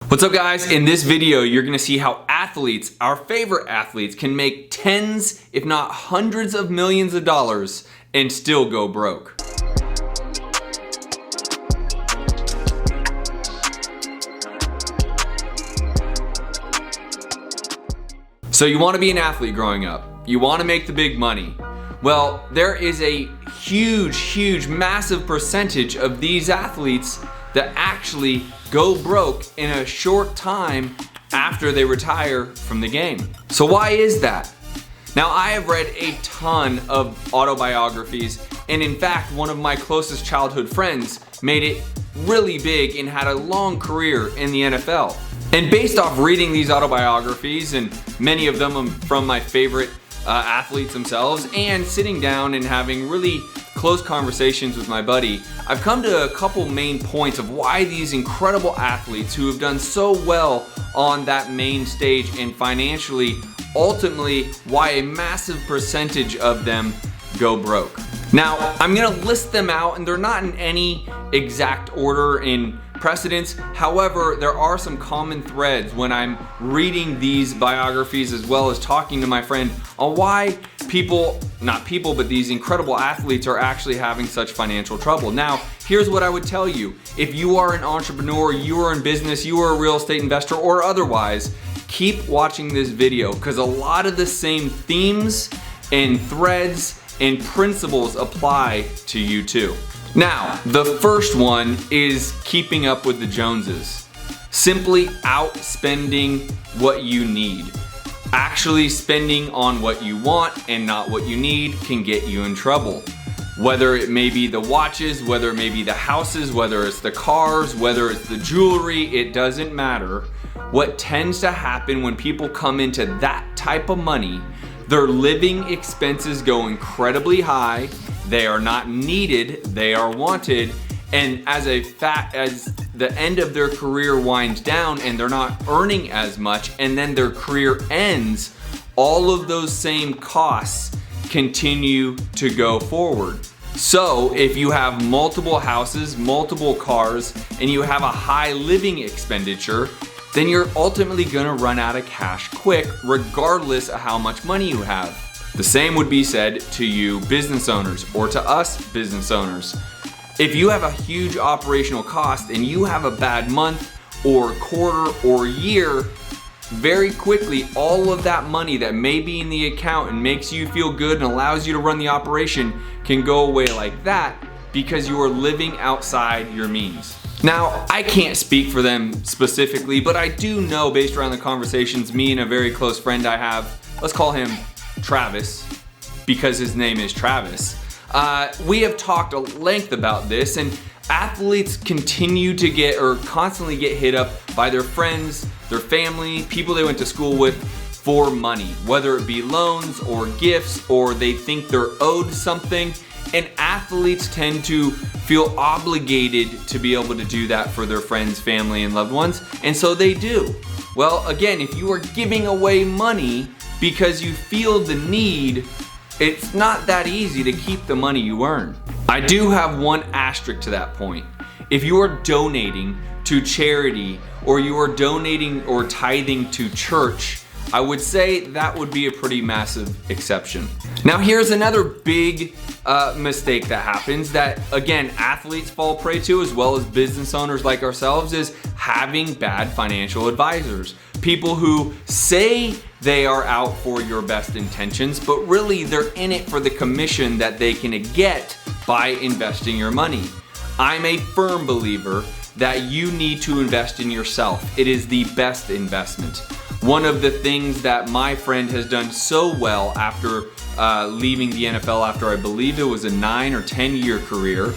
What's up guys? In this video, you're gonna see how athletes, our favorite athletes, can make tens, if not hundreds of millions of dollars and still go broke. So you wanna be an athlete growing up. You wanna make the big money. Well, there is a huge, massive percentage of these athletes that actually go broke in a short time after they retire from the game. So why is that? Now, I have read a ton of autobiographies, and in fact, one of my closest childhood friends made it really big and had a long career in the NFL. And based off reading these autobiographies, and many of them from my favorite athletes themselves, and sitting down and having really close conversations with my buddy, I've come to a couple main points of why these incredible athletes who have done so well on that main stage and financially, ultimately why a massive percentage of them go broke. Now, I'm gonna list them out, and they're not in any exact order in precedence. However, there are some common threads when I'm reading these biographies as well as talking to my friend on why but these incredible athletes are actually having such financial trouble. Now, here's what I would tell you. If you are an entrepreneur, you are in business, you are a real estate investor or otherwise, keep watching this video because a lot of the same themes and threads and principles apply to you too. Now, the first one is keeping up with the Joneses. Simply outspending what you need. Actually spending on what you want and not what you need can get you in trouble. Whether it may be the watches, whether it may be the houses, whether it's the cars, whether it's the jewelry, it doesn't matter. What tends to happen when people come into that type of money, their living expenses go incredibly high. They are not needed, they are wanted, and as the end of their career winds down and they're not earning as much and then their career ends, all of those same costs continue to go forward. So if you have multiple houses, multiple cars, and you have a high living expenditure, then you're ultimately gonna run out of cash quick regardless of how much money you have. The same would be said to you business owners or to us business owners. If you have a huge operational cost and you have a bad month or quarter or year, very quickly all of that money that may be in the account and makes you feel good and allows you to run the operation can go away like that because you are living outside your means. Now, I can't speak for them specifically, but I do know based around the conversations me and a very close friend I have, let's call him Travis, because his name is Travis. We have talked at length about this, and athletes continue to constantly get hit up by their friends, their family, people they went to school with for money, whether it be loans or gifts or they think they're owed something. And athletes tend to feel obligated to be able to do that for their friends, family, and loved ones, and so they do. Well, again, if you are giving away money because you feel the need, it's not that easy to keep the money you earn. I do have one asterisk to that point. If you are donating to charity or you are donating or tithing to church, I would say that would be a pretty massive exception. Now here's another big mistake that happens that, again, athletes fall prey to as well as business owners like ourselves, is having bad financial advisors. People who say they are out for your best intentions, but really they're in it for the commission that they can get by investing your money. I'm a firm believer that you need to invest in yourself. It is the best investment. One of the things that my friend has done so well after leaving the NFL after I believe it was a 9 or 10 year career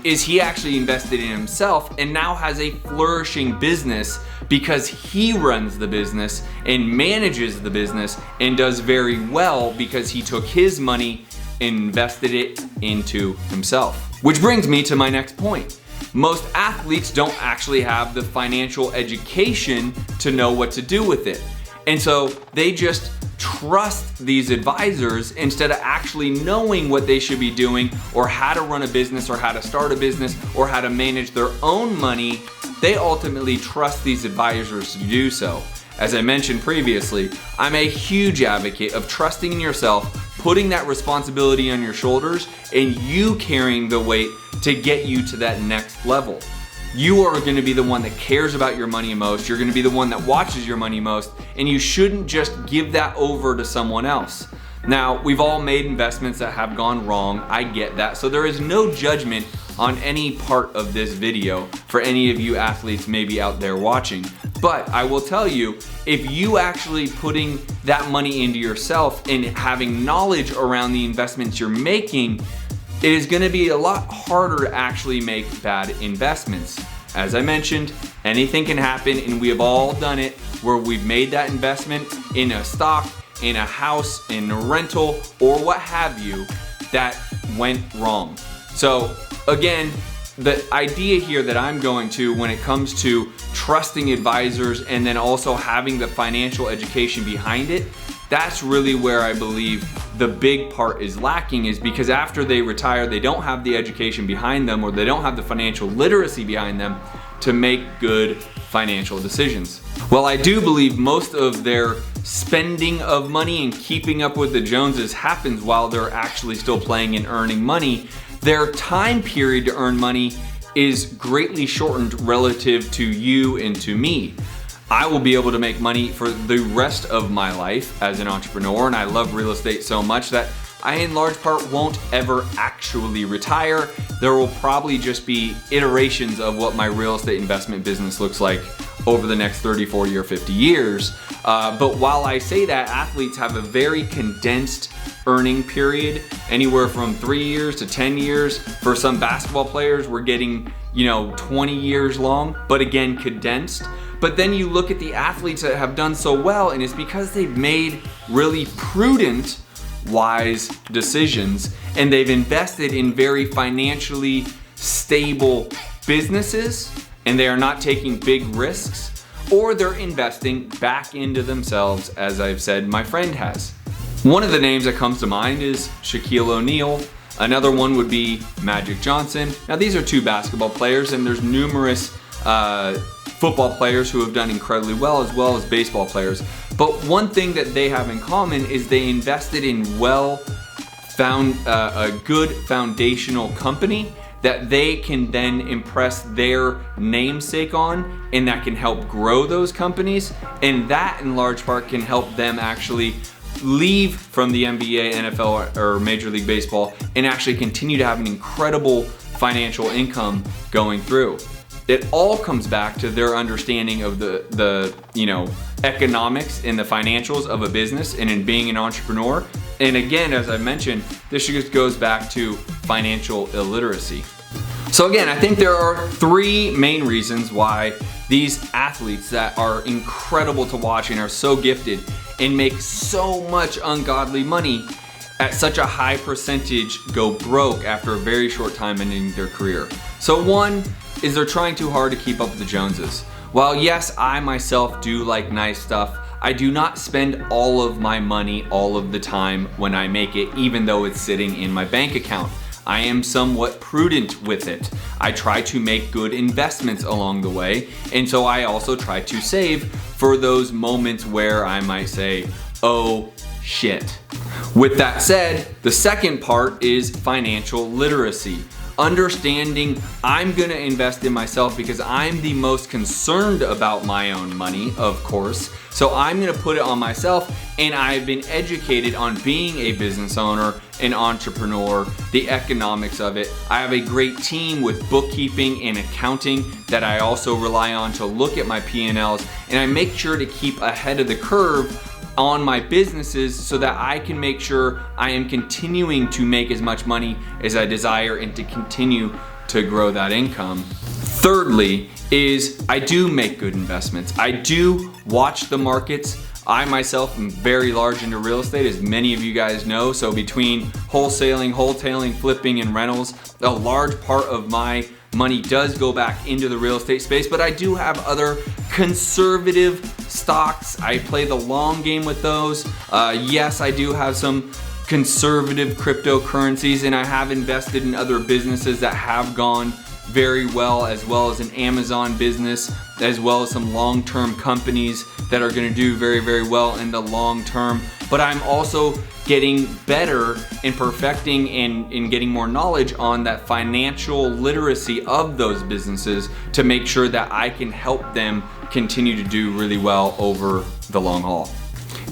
is he actually invested in himself and now has a flourishing business because he runs the business and manages the business and does very well because he took his money and invested it into himself. Which brings me to my next point. Most athletes don't actually have the financial education to know what to do with it. And so they just trust these advisors instead of actually knowing what they should be doing, or how to run a business, or how to start a business, or how to manage their own money. They ultimately trust these advisors to do so. As I mentioned previously, I'm a huge advocate of trusting in yourself, putting that responsibility on your shoulders, and you carrying the weight to get you to that next level. You are going to be the one that cares about your money most. You're going to be the one that watches your money most, and you shouldn't just give that over to someone else. Now, we've all made investments that have gone wrong. I get that. So there is no judgment on any part of this video for any of you athletes maybe out there watching. But I will tell you, if you actually putting that money into yourself and having knowledge around the investments you're making, it is going to be a lot harder to actually make bad investments. As I mentioned, anything can happen, and we have all done it where we've made that investment in a stock, in a house, in a rental, or what have you, that went wrong. So again, the idea here that I'm going to when it comes to trusting advisors and then also having the financial education behind it, that's really where I believe the big part is lacking, is because after they retire, they don't have the education behind them, or they don't have the financial literacy behind them to make good financial decisions. Well, I do believe most of their spending of money and keeping up with the Joneses happens while they're actually still playing and earning money. Their time period to earn money is greatly shortened relative to you and to me. I will be able to make money for the rest of my life as an entrepreneur, and I love real estate so much that I in large part won't ever actually retire. There will probably just be iterations of what my real estate investment business looks like over the next 30, 40, or 50 years. But while I say that, athletes have a very condensed earning period, anywhere from 3 years to 10 years. For some basketball players, we're getting 20 years long, but again, condensed. But then you look at the athletes that have done so well, and it's because they've made really prudent, wise decisions, and they've invested in very financially stable businesses, and they are not taking big risks, or they're investing back into themselves, as I've said my friend has. One of the names that comes to mind is Shaquille O'Neal. Another one would be Magic Johnson. Now, these are two basketball players, and there's numerous football players who have done incredibly well as baseball players. But one thing that they have in common is they invested in a good foundational company that they can then impress their namesake on, and that can help grow those companies. And that in large part can help them actually leave from the NBA, NFL, or Major League Baseball and actually continue to have an incredible financial income going through. It all comes back to their understanding of the economics and the financials of a business and in being an entrepreneur. And again, as I mentioned, this just goes back to financial illiteracy. So again, I think there are three main reasons why these athletes that are incredible to watch and are so gifted and make so much ungodly money at such a high percentage go broke after a very short time ending their career. So one is they're trying too hard to keep up with the Joneses. While yes, I myself do like nice stuff, I do not spend all of my money all of the time when I make it, even though it's sitting in my bank account. I am somewhat prudent with it. I try to make good investments along the way, and so I also try to save for those moments where I might say, oh shit. With that said, the second part is financial literacy. Understanding I'm gonna invest in myself because I'm the most concerned about my own money, of course. So I'm gonna put it on myself, and I've been educated on being a business owner, an entrepreneur, the economics of it. I have a great team with bookkeeping and accounting that I also rely on to look at my P&Ls, and I make sure to keep ahead of the curve on my businesses so that I can make sure I am continuing to make as much money as I desire and to continue to grow that income. Thirdly is I do make good investments. I do watch the markets. I myself am very large into real estate, as many of you guys know. So between wholesaling, flipping, and rentals, a large part of my money does go back into the real estate space, but I do have other conservative stocks. I play the long game with those. Yes, I do have some conservative cryptocurrencies, and I have invested in other businesses that have gone very well as an Amazon business, as well as some long-term companies that are gonna do very, very well in the long term. But I'm also getting better in perfecting and in getting more knowledge on that financial literacy of those businesses to make sure that I can help them continue to do really well over the long haul.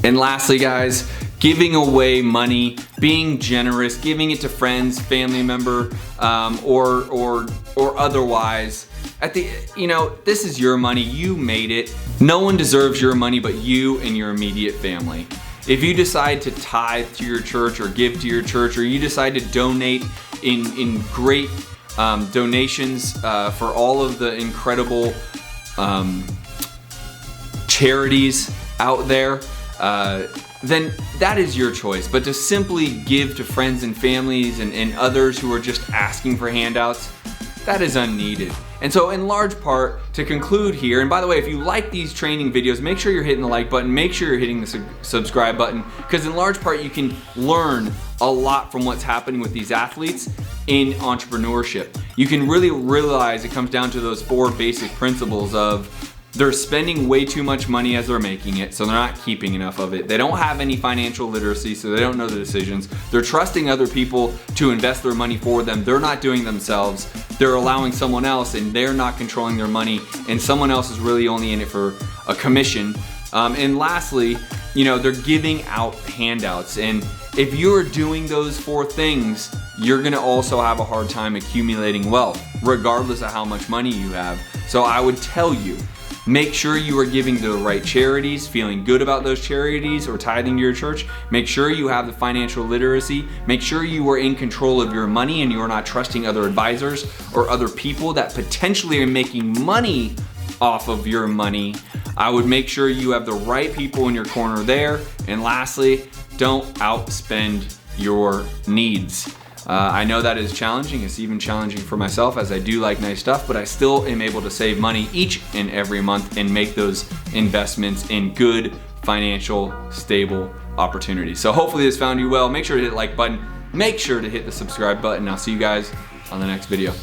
And lastly, guys, giving away money, being generous, giving it to friends, family member, or otherwise. This is your money, you made it. No one deserves your money but you and your immediate family. If you decide to tithe to your church or give to your church, or you decide to donate in great donations for all of the incredible charities out there, then that is your choice. But to simply give to friends and families and others who are just asking for handouts, that is unneeded. And so in large part, to conclude here, and by the way, if you like these training videos, make sure you're hitting the like button, make sure you're hitting the subscribe button, because in large part you can learn a lot from what's happening with these athletes in entrepreneurship. You can really realize it comes down to those 4 basic principles of they're spending way too much money as they're making it, so they're not keeping enough of it. They don't have any financial literacy, so they don't know the decisions. They're trusting other people to invest their money for them. They're not doing themselves. They're allowing someone else, and they're not controlling their money, and someone else is really only in it for a commission. And lastly, they're giving out handouts. And if you're doing those 4 things, you're gonna also have a hard time accumulating wealth, regardless of how much money you have. So I would tell you, make sure you are giving to the right charities, feeling good about those charities, or tithing to your church. Make sure you have the financial literacy. Make sure you are in control of your money and you are not trusting other advisors or other people that potentially are making money off of your money. I would make sure you have the right people in your corner there. And lastly, don't outspend your needs. I know that is challenging. It's even challenging for myself, as I do like nice stuff, but I still am able to save money each and every month and make those investments in good, financial, stable opportunities. So hopefully this found you well. Make sure to hit the like button. Make sure to hit the subscribe button. I'll see you guys on the next video.